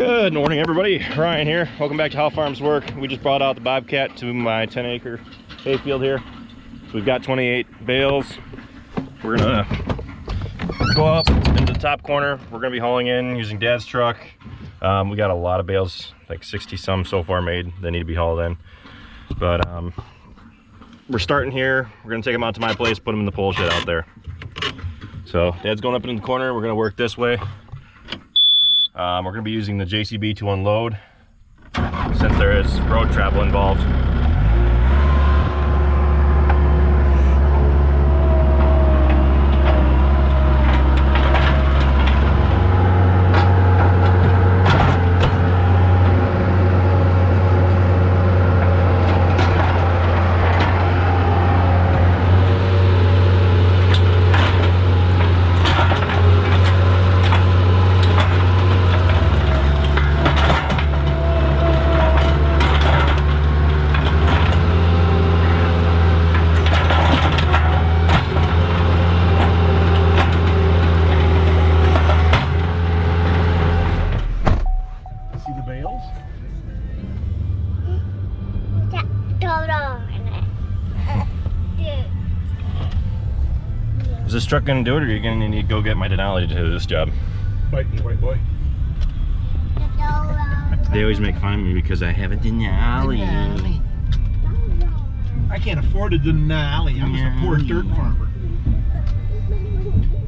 Good morning, everybody. Ryan here. Welcome back to How Farms Work. We just brought out the Bobcat to my 10-acre hayfield here. We've got 28 bales. We're gonna go up into the top corner. We're gonna be hauling in using Dad's truck. We got a lot of bales, like 60 some so far made. They need to be hauled in. But we're starting here. We're gonna take them out to my place, put them in the pole shed out there. So Dad's going up into the corner. We're gonna work this way. We're going to be using the JCB to unload since there is road travel involved. Is this truck gonna do it, or are you gonna need to go get my Denali to do this job? Bite me, white boy. They always make fun of me because I have a Denali. I can't afford a Denali. I'm just a poor dirt farmer.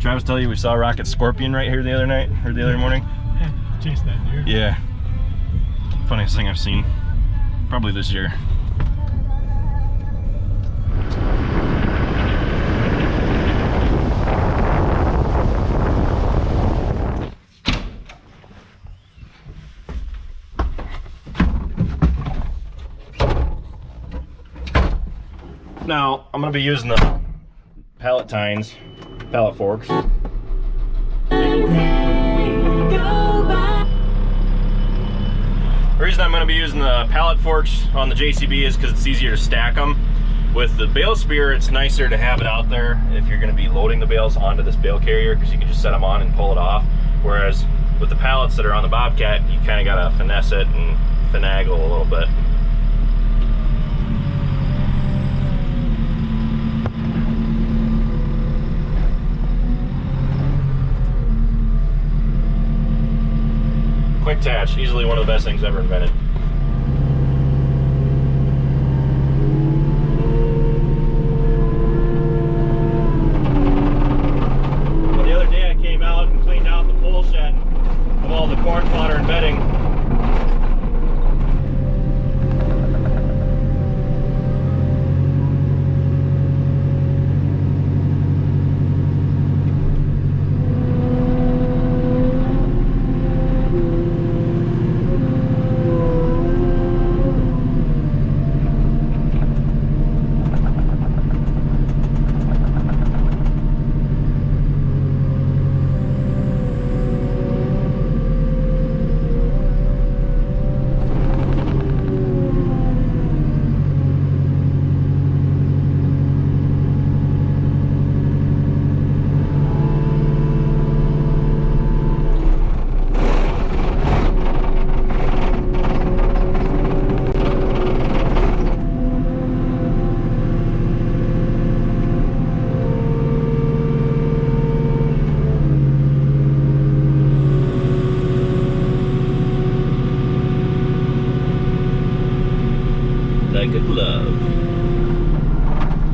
Travis tell you we saw a rocket scorpion right here the other night, or the other morning? Chase that deer. Yeah. Funniest thing I've seen. Probably this year. Now, I'm going to be using the pallet tines, pallet forks. The reason I'm going to be using the pallet forks on the JCB is because it's easier to stack them. With the bale spear, it's nicer to have it out there if you're going to be loading the bales onto this bale carrier, because you can just set them on and pull it off. Whereas with the pallets that are on the Bobcat, you kind of got to finesse it and finagle a little bit. Quick attach, easily one of the best things ever invented. Well, the other day I came out and cleaned out the pole shed of all the corn fodder and bedding.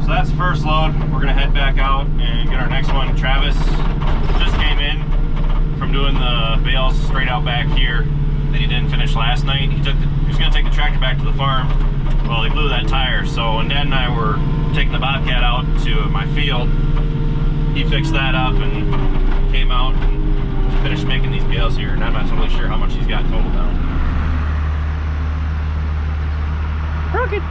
So that's the first load. We're gonna head back out and get our next one. Travis just came in from doing the bales straight out back here that he didn't finish last night. He was gonna take the tractor back to the farm. Well, he blew that tire. So when Dad and I were taking the Bobcat out to my field, he fixed that up and came out and finished making these bales here. And I'm not totally sure how much he's got total now. Rocket!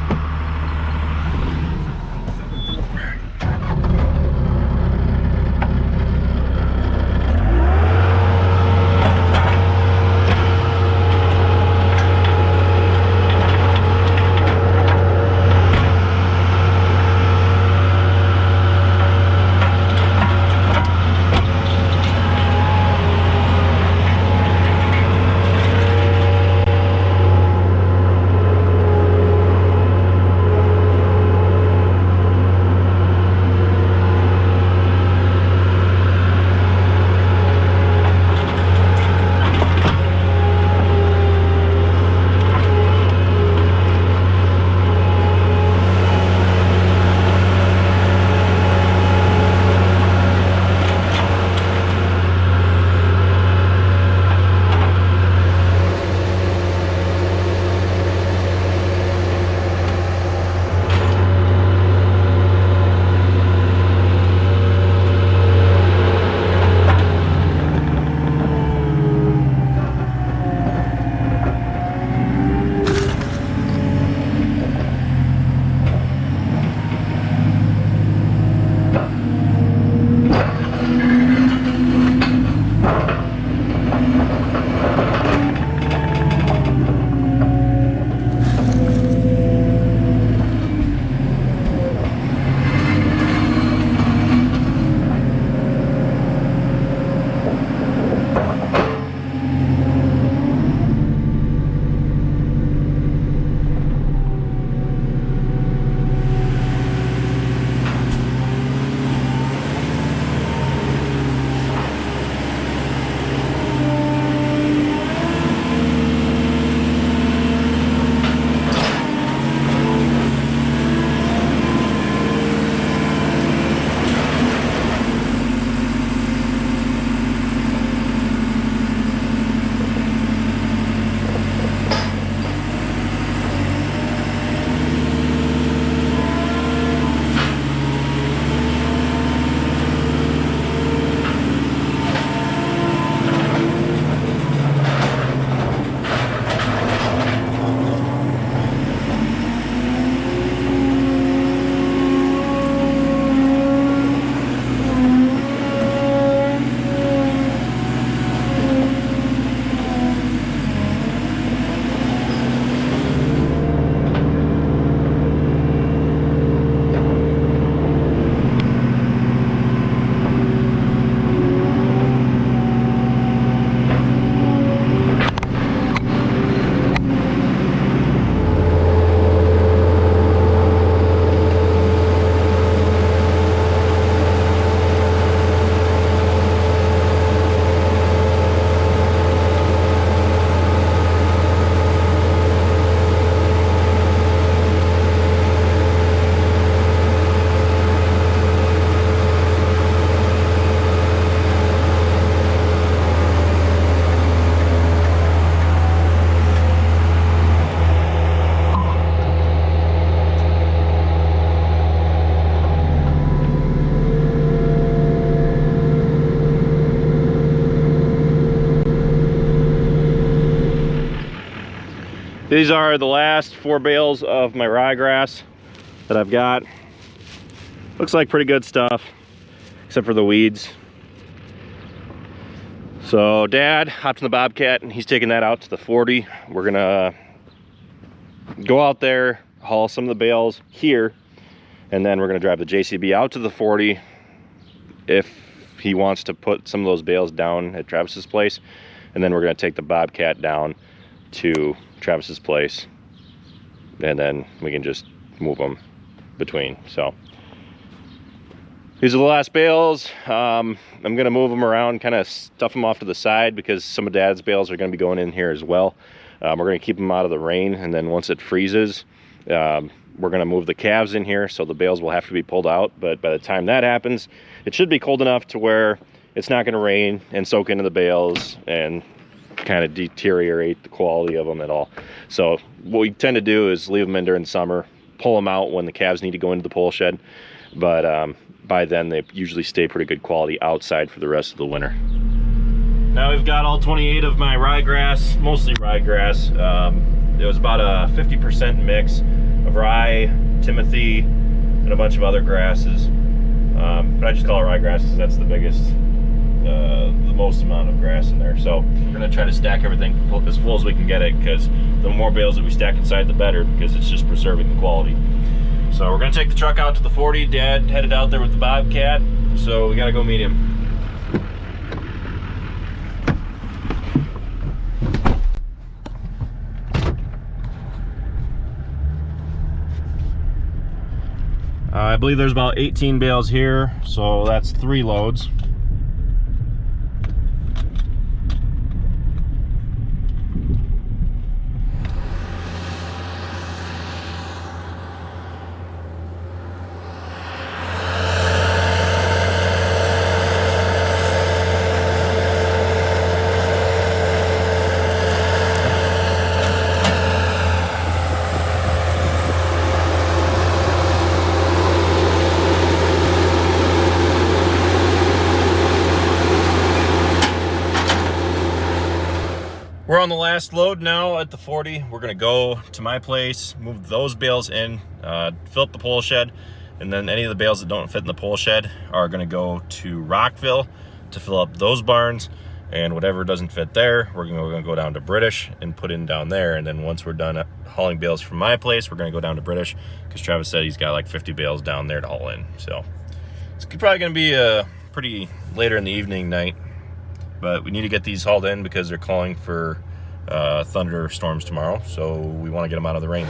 These are the last 4 bales of my ryegrass that I've got. Looks like pretty good stuff, except for the weeds. So Dad hopped in the Bobcat and he's taking that out to the 40. We're gonna go out there, haul some of the bales here, and then we're gonna drive the JCB out to the 40 if he wants to put some of those bales down at Travis's place. And then we're gonna take the Bobcat down to Travis's place, and then we can just move them between. So these are the last bales. I'm gonna move them around, kind of stuff them off to the side, because some of Dad's bales are gonna be going in here as well. We're gonna keep them out of the rain, and then once it freezes, we're gonna move the calves in here, so the bales will have to be pulled out. But by the time that happens, it should be cold enough to where it's not gonna rain and soak into the bales and kind of deteriorate the quality of them at all. So what we tend to do is leave them in during summer, pull them out when the calves need to go into the pole shed. But by then they usually stay pretty good quality outside for the rest of the winter. Now we've got all 28 of my ryegrass, mostly ryegrass. It was about a 50% mix of rye, timothy, and a bunch of other grasses. But I just call it ryegrass because that's the biggest, the most amount of grass in there. So we're gonna try to stack everything as full as we can get it, because the more bales that we stack inside, the better, because it's just preserving the quality. So we're gonna take the truck out to the 40. Dad headed out there with the Bobcat, so we gotta go meet him. I believe there's about 18 bales here, so that's 3 loads. We're on the last load now at the 40. We're gonna go to my place, move those bales in, fill up the pole shed, and then any of the bales that don't fit in the pole shed are gonna go to Rockville to fill up those barns, and whatever doesn't fit there, we're gonna go down to British and put in down there. And then once we're done hauling bales from my place, we're gonna go down to British, because Travis said he's got like 50 bales down there to haul in. So it's probably gonna be a pretty later in the evening night, but we need to get these hauled in because they're calling for thunderstorms tomorrow, so we want to get them out of the rain.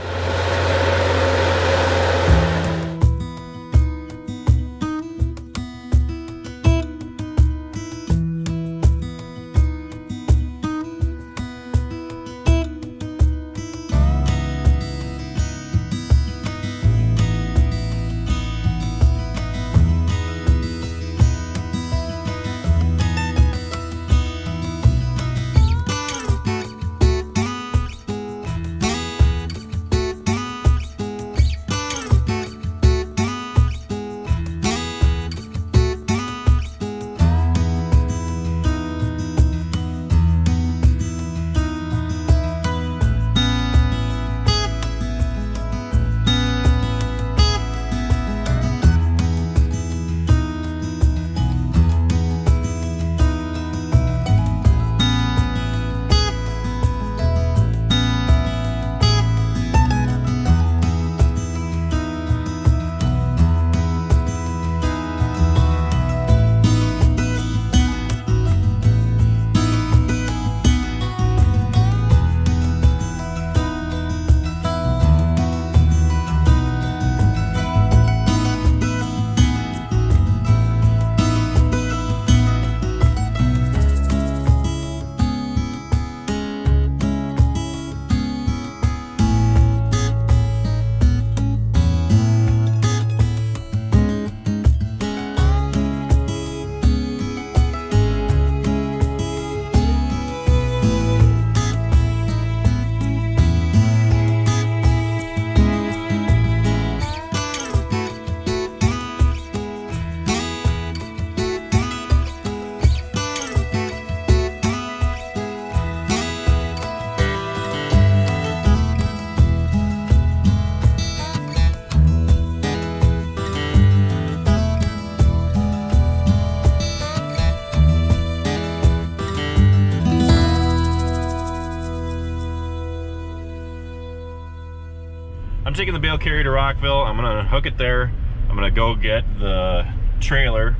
I'm taking the bale carrier to Rockville. I'm gonna hook it there. I'm gonna go get the trailer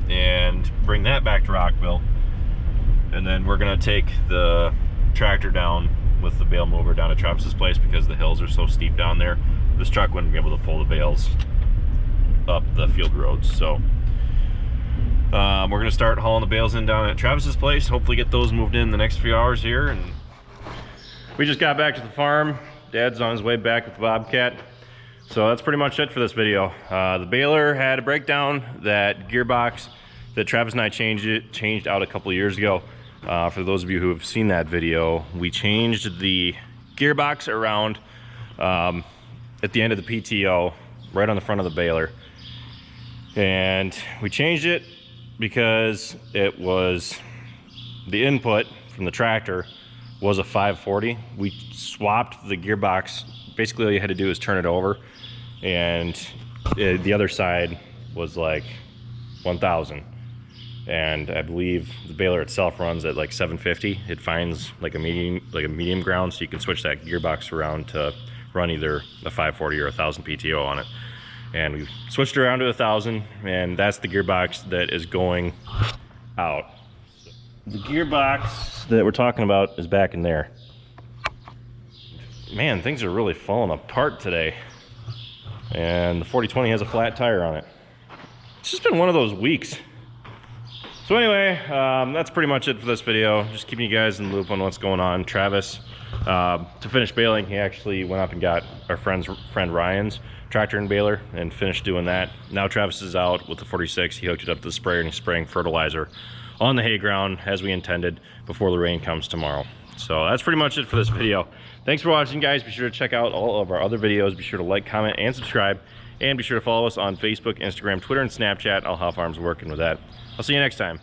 and bring that back to Rockville. And then we're gonna take the tractor down with the bale mover down to Travis's place because the hills are so steep down there. This truck wouldn't be able to pull the bales up the field roads. So we're gonna start hauling the bales in down at Travis's place. Hopefully get those moved in the next few hours here. And we just got back to the farm. Dad's on his way back with the Bobcat. So that's pretty much it for this video. The baler had a breakdown. That gearbox that Travis and I changed out a couple of years ago. For those of you who have seen that video, we changed the gearbox around at the end of the PTO, right on the front of the baler. And we changed it because it was the input from the tractor was a 540. We swapped the gearbox. Basically all you had to do is turn it over, and the other side was like 1000. And I believe the baler itself runs at like 750. It finds like a medium ground, so you can switch that gearbox around to run either a 540 or 1000 PTO on it. And we switched it around to 1000, and that's the gearbox that is going out. The gearbox that we're talking about is back in there. Man, things are really falling apart today. And the 4020 has a flat tire on it. It's just been one of those weeks. So anyway, that's pretty much it for this video. Just keeping you guys in the loop on what's going on. Travis, to finish baling, he actually went up and got our friend Ryan's tractor and baler and finished doing that. Now Travis is out with the 46. He hooked it up to the sprayer and he's spraying fertilizer on the hay ground as we intended before the rain comes tomorrow. So that's pretty much it for this video. Thanks for watching, guys. Be sure to check out all of our other videos. Be sure to like, comment, and subscribe. And be sure to follow us on Facebook, Instagram, Twitter, and Snapchat. All How Farms working with that. I'll see you next time.